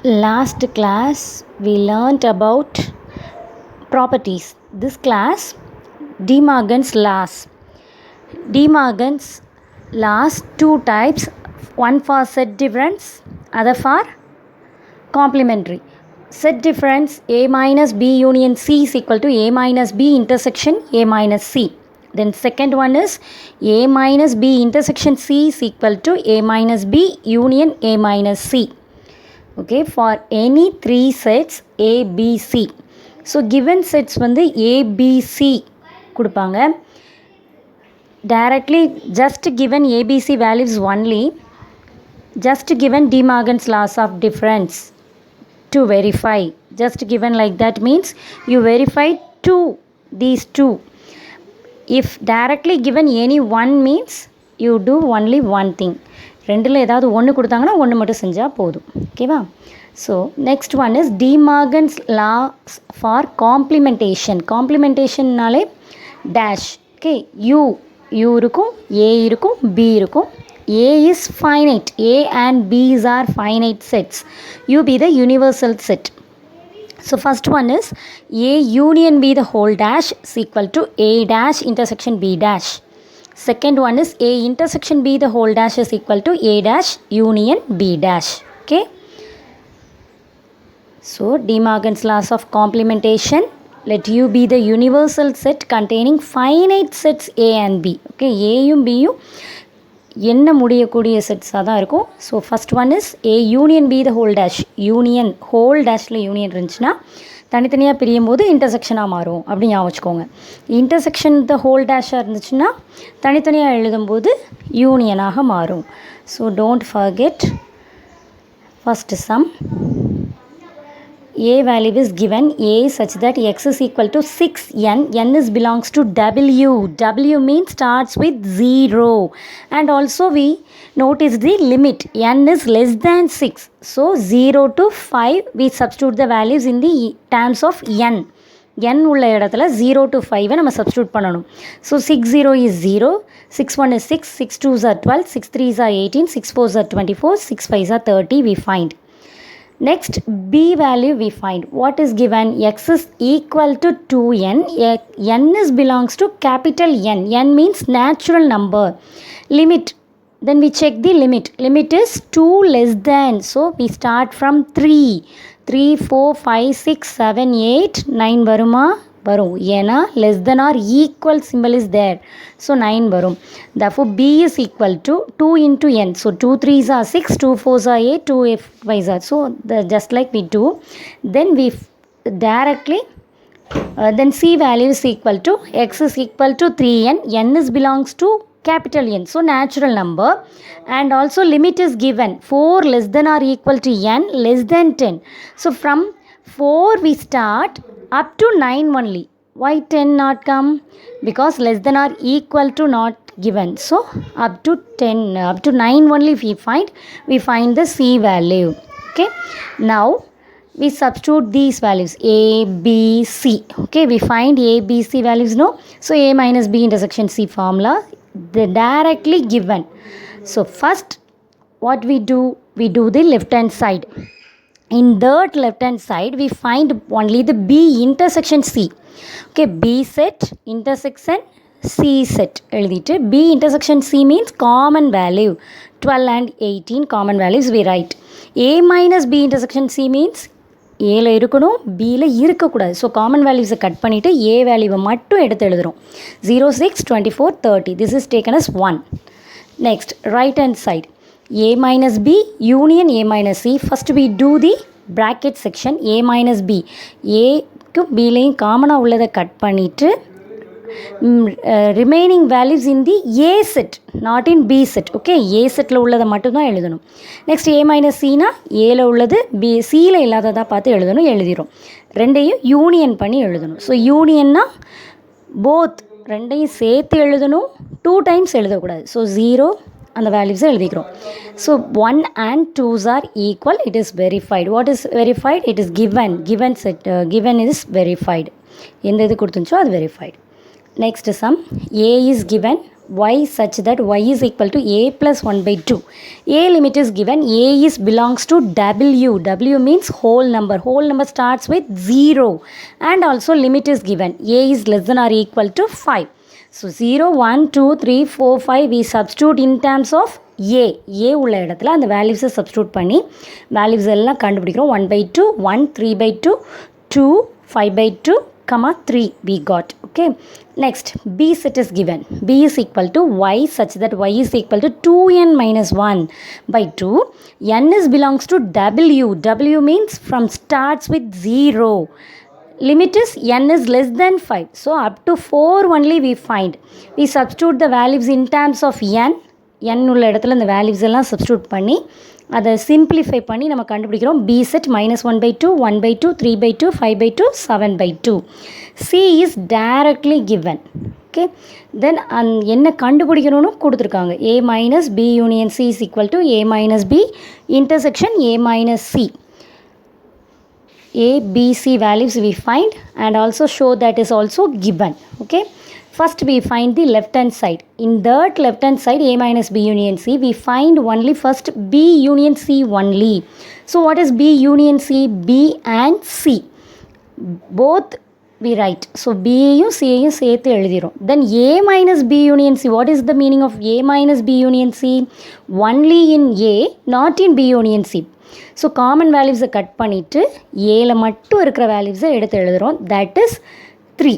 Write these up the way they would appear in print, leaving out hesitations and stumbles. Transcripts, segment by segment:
Last class we learnt about properties. This class De Morgan's laws. De Morgan's laws, two types, one for set difference, other for complementary. Set difference A minus B union C is equal to A minus B intersection A minus C. Then second one is A minus B intersection C is equal to A minus B union A minus C. Okay, for any three sets ABC. So given sets வந்து ABC கொடுப்பாங்க. Directly just given ABC values only, just given De Morgan's laws of difference to verify, just given like that means you verify these two. If directly given any one means you do only one thing. ரெண்டில் ஏதாவது ஒன்று கொடுத்தாங்கன்னா ஒன்று மட்டும் செஞ்சால் போதும். ஓகேவா? So next one is De Morgan's laws for complementation. காம்ப்ளிமெண்டேஷன்னாலே டேஷ். ஓகே, யூ இருக்கும், ஏ இருக்கும், பி இருக்கும். A is finite. A and B's are finite sets. U be the universal set. So first one is A union B the whole dash is equal to A dash intersection B dash. Second one is A intersection B the whole dash is equal to A dash union B dash. Okay. So De Morgan's laws of complementation. Let U be the universal set containing finite sets A and B. Okay. A யும் B யும் என்ன முடியக்கூடிய செட்ஸாக தான் இருக்கும். So first one is A union B the whole dash. Union whole டேஷில் union இருந்துச்சுன்னா தனித்தனியாக பிரியும் போது இன்டர்செக்ஷனாக மாறும் அப்படின்னு ஞாபகம் வச்சுக்கோங்க. இன்டர்செக்ஷன் த ஹோல் டேஷாக இருந்துச்சுன்னா தனித்தனியாக எழுதும்போது யூனியனாக மாறும். So don't forget. First some A value is given A such that x is equal to 6n. N is belongs to W. W means starts with 0. And also we notice the limit. N is less than 6. So 0 to 5 we substitute the values in the terms of n. n உள்ள இடத்துல 0 to 5 நம்ம substitute பண்ணணும். So 6 0 is 0, 6 1 is 6, 6 2s are 12, 6 3s are 18, 6 4s are 24, 6 5s are 30 we find. Next, B value we find. What is given? X is equal to 2n. N is belongs to capital N. N means natural number. Limit. Then we check the limit. Limit is 2 less than. So, we start from 3. 3, 4, 5, 6, 7, 8, 9 varuma. வரும். ஏன்னா less than or equal symbol is there. So 9 வரும். Therefore B is equal to 2 into n. So 2 3s are 6, 2 4s are 8, 2 5s are. So just like we do. Then we directly then C value is equal to x is equal to 3n. N is belongs to capital N. So natural number. And also limit is given. 4 less than or equal to n less than 10. So from 4 we start up to 9 only. Why 10 not come? Because less than or equal to not given. So up to 10, up to 9 only we find the C value. Okay. Now we substitute these values A, B, C. Okay. We find A, B, C values, no? So A minus B intersection C formula, they directly given. So first what we do the left hand side. In that left hand side we find only the B intersection C. Okay, B set intersection C set எழுதிட்டு B intersection C means common value 12 and 18 common values we write. A minus B intersection C means ஏல இருக்கணும் பியில் இருக்கக்கூடாது. So common வேல்யூஸை cut பண்ணிவிட்டு ஏ வேல்யூவை மட்டும் எடுத்து எழுதுகிறோம். 0 6 24 30. This is taken as 1. Next, right hand side. A minus B union A minus C. First we do the bracket section A minus B. Aக்கு Bலையும் காமனாக உள்ளதை கட் பண்ணிவிட்டு remaining values in the A set, not in B set. Okay, A settle உள்ளதை மட்டும்தான் எழுதணும். Next A minus Cனா ஏல உள்ளது B Cயில் இல்லாததாக பார்த்து எழுதணும். எழுதிடும். ரெண்டையும் யூனியன் பண்ணி எழுதணும். ஸோ யூனியன்னா போத் ரெண்டையும் சேர்த்து எழுதணும். 2 times எழுதக்கூடாது. ஸோ 0 அந்த வேல்யூஸை எழுதிக்கிறோம். So 1 and 2s are equal. It is verified. What is verified? It is given. Given is verified. எந்த இது கொடுத்துச்சோ அது verified. Next sum. A is given y such that y is equal to a plus 1 by 2. A limit is given, a is belongs to w. W means whole number. Whole number starts with 0. And also limit is given, a is less than or equal to 5. So 0, 1, 2, 3, 4, 5 we substitute in terms of a உள்ள இடத்துல அந்த வேல்யூஸை substitute பண்ணி values எல்லாம் கண்டுபிடிக்கிறோம். 1 by 2, 1, 3 by 2, 2, 5 by 2, 3 we got. Okay, next b set is given, b is equal to y such that y is equal to 2n minus 1 by 2. N is belongs to w means from starts with 0. Limit is n is less than 5. So up to 4 only we find. We substitute the values in terms of n உள்ள இடத்துல இந்த values எல்லாம் substitute பண்ணி அதை simplify பண்ணி நம்ம கண்டுபிடிக்கிறோம். b set minus 1 by 2, 1 by 2, 3 by 2, 5 by 2, 7 by 2. c is directly given. Okay, then என்ன கண்டுபிடிக்கணும்னு கொடுத்துருக்காங்க. a minus b union c is equal to a minus b intersection a minus c. A, B, C values we find and also show that is also given. Okay, first we find the left hand side. In that left hand side a minus b union c, we find only first b union c only. So what is b union c? B and c both we write. So b யும் c யும் சேர்த்து எழுதிரும். Then a minus b union c, what is the meaning of a minus b union c? Only in a, not in b union c. So common வேல்யூஸை cut பண்ணிவிட்டு ஏல மட்டும் இருக்கிற வேல்யூஸை எடுத்து எழுதுகிறோம். That is 3.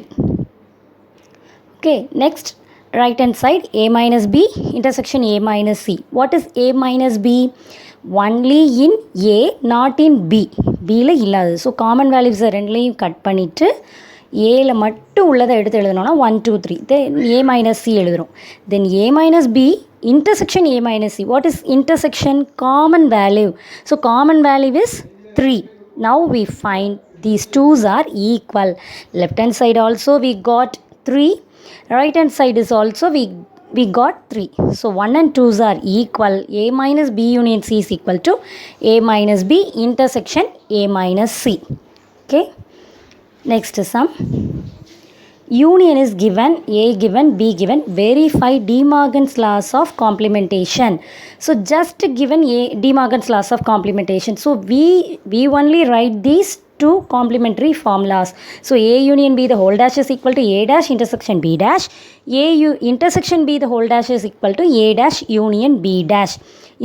Okay, next right hand side a minus b intersection a minus c. What is a minus b? Only in a, not in b. பியில் இல்லாது. ஸோ காமன் வேல்யூஸை ரெண்டுலேயும் கட் பண்ணிவிட்டு ஏல மட்டும் உள்ளதை எடுத்து எழுதணும்னா 1, 2, 3. தென் a minus c எழுதுகிறோம். தென் a minus b intersection a minus c. What is intersection? Common value. So common value is 3. Now we find these twos are equal. Left hand side also we got 3. Right hand side is also we got 3. So 1 and 2s are equal. A minus b union c is equal to a minus b intersection a minus c. Okay, next sum. Union is given, a given, b given. Verify De Morgan's laws of complementation. So just given De Morgan's laws of complementation. So we only write these two complementary formulas. So a union b the whole dash is equal to a dash intersection b dash. Intersection b the whole dash is equal to a dash union b dash.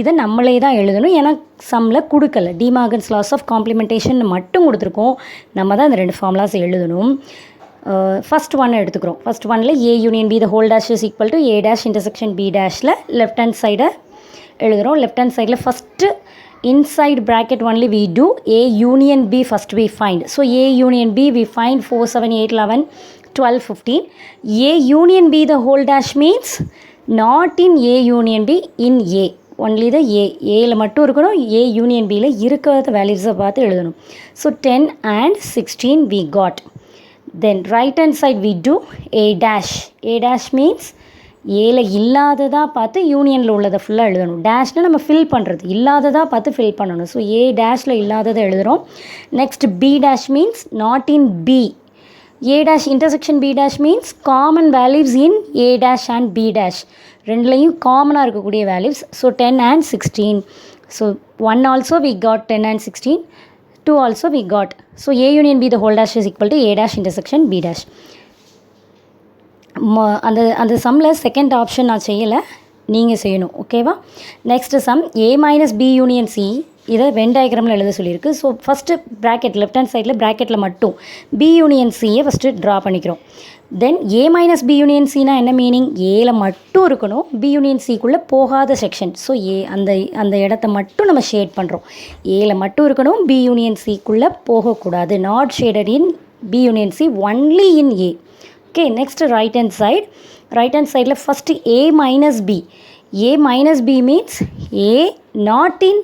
இதை நம்மளே தான் எழுதணும். ஏன்னா சம்மில் கொடுக்கல. De Morgan's laws of complementation மட்டும் கொடுத்துருக்கோம். நம்ம தான் இந்த ரெண்டு ஃபார்முலாஸ் எழுதணும். ஃபஸ்ட் ஒன் எடுத்துக்கிறோம். ஃபஸ்ட் ஒனில் A union B the whole dash is equal to A dash intersection B டேஷில் லெஃப்ட் ஹேண்ட் சைடை எழுதுகிறோம். லெஃப்ட் ஹேண்ட் சைடில் first inside bracket only we do A union B first we find. So A union B we find 4, 7, 8, 11, 12, 15. A union B the whole dash means not in A union B in A. Only the ஏல மட்டும் இருக்கணும். A union பியில் இருக்கிற வேல்யூஸை பார்த்து எழுதணும். So 10 and 16 we got. Then right hand side we do a dash. A dash means ஏல இல்லாததாக பார்த்து யூனியனில் உள்ளதை ஃபுல்லாக எழுதணும். டேஷ்னால் நம்ம ஃபில் பண்ணுறது, இல்லாததாக பார்த்து ஃபில் பண்ணணும். ஸோ ஏ டேஷில் இல்லாததை எழுதுகிறோம். Next B dash means not in B. A dash intersection B dash means common values in A dash and B dash. ரெண்டுலேயும் காமனாக இருக்கக்கூடிய values. So 10 and 16. So 1 also we got 10 and 16. 2 also we got. So a union b the whole dash is equal to a dash intersection b dash. அந்த சம்மில் second option நான் செய்யலை, நீங்கள் செய்யணும். ஓகேவா? Next sum a minus b union c. இதை when டயக்ராமில் எழுத சொல்லியிருக்கு. So first bracket left hand சைடில் ப்ராக்கெட்டில் மட்டும் b union c-யை ஃபஸ்ட்டு ட்ரா பண்ணிக்கிறோம். தென் a minus b union c-னா என்ன மீனிங்? ஏல மட்டும் இருக்கணும், b union c-க்குள்ளே போகாத செக்ஷன். ஸோ அந்த இடத்த மட்டும் நம்ம ஷேட் பண்ணுறோம். ஏல மட்டும் இருக்கணும், b union c-க்குள்ளே போகக்கூடாது. Not shaded in b union c, only in a. Okay, next right hand side. Right hand சைடில் first a minus b. a minus b means a not in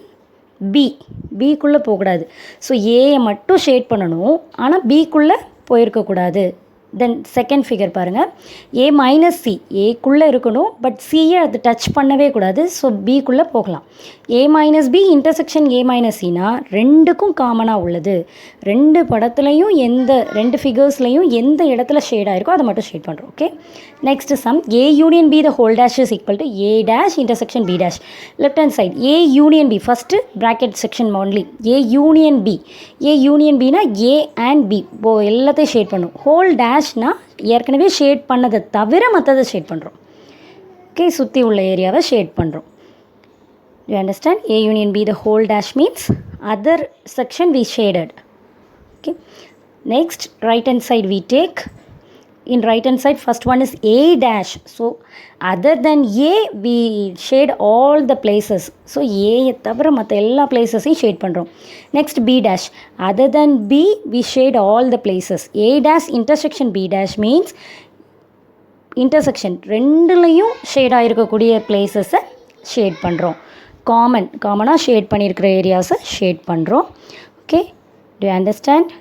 b. பிக்குள்ளே போகக்கூடாது. So ஏயை மட்டும் shade பண்ணணும், ஆனால் பிக்குள்ளே போயிருக்கக்கூடாது. Then second figure பாருங்கள், ஏ minus C, ஏக்குள்ளே இருக்கணும் but சியை அது touch பண்ணவே கூடாது. ஸோ பிக்குள்ளே போகலாம். A minus B intersection A minus சினா ரெண்டுக்கும் காமனாக உள்ளது. ரெண்டு படத்துலையும் ரெண்டு ஃபிகர்ஸ்லையும் எந்த இடத்துல ஷேட் ஆயிருக்கோ அதை மட்டும் ஷேட் பண்ணுறோம். Okay, next sum A union B the whole dash is equal to A dash intersection B dash. Left hand side A union B, first bracket section only A union B. A union பினா A and B எல்லாத்தையும் shade பண்ணும். Whole டேஷ்னால் ஏற்கனவே shade பண்ணதை தவிர மற்றதை shade பண்ணுறோம். Okay, சுற்றி உள்ள ஏரியாவை ஷேட் பண்ணுறோம். You understand? A union B the whole dash means other section we shaded. Okay, next right hand side we take. In right hand side first one is A dash. So other than A we shade all the places. So A தவிர மற்ற எல்லா பிளேசஸையும் shade பண்ணுறோம். Next B dash. Other than B we shade all the places. A dash intersection B dash means intersection ரெண்டுலையும் shade ஆகிருக்கக்கூடிய பிளேசஸை shade பண்ணுறோம். காமனாக shade பண்ணியிருக்கிற ஏரியாஸை ஷேட் பண்ணுறோம். Okay, do you understand?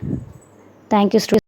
Thank you students.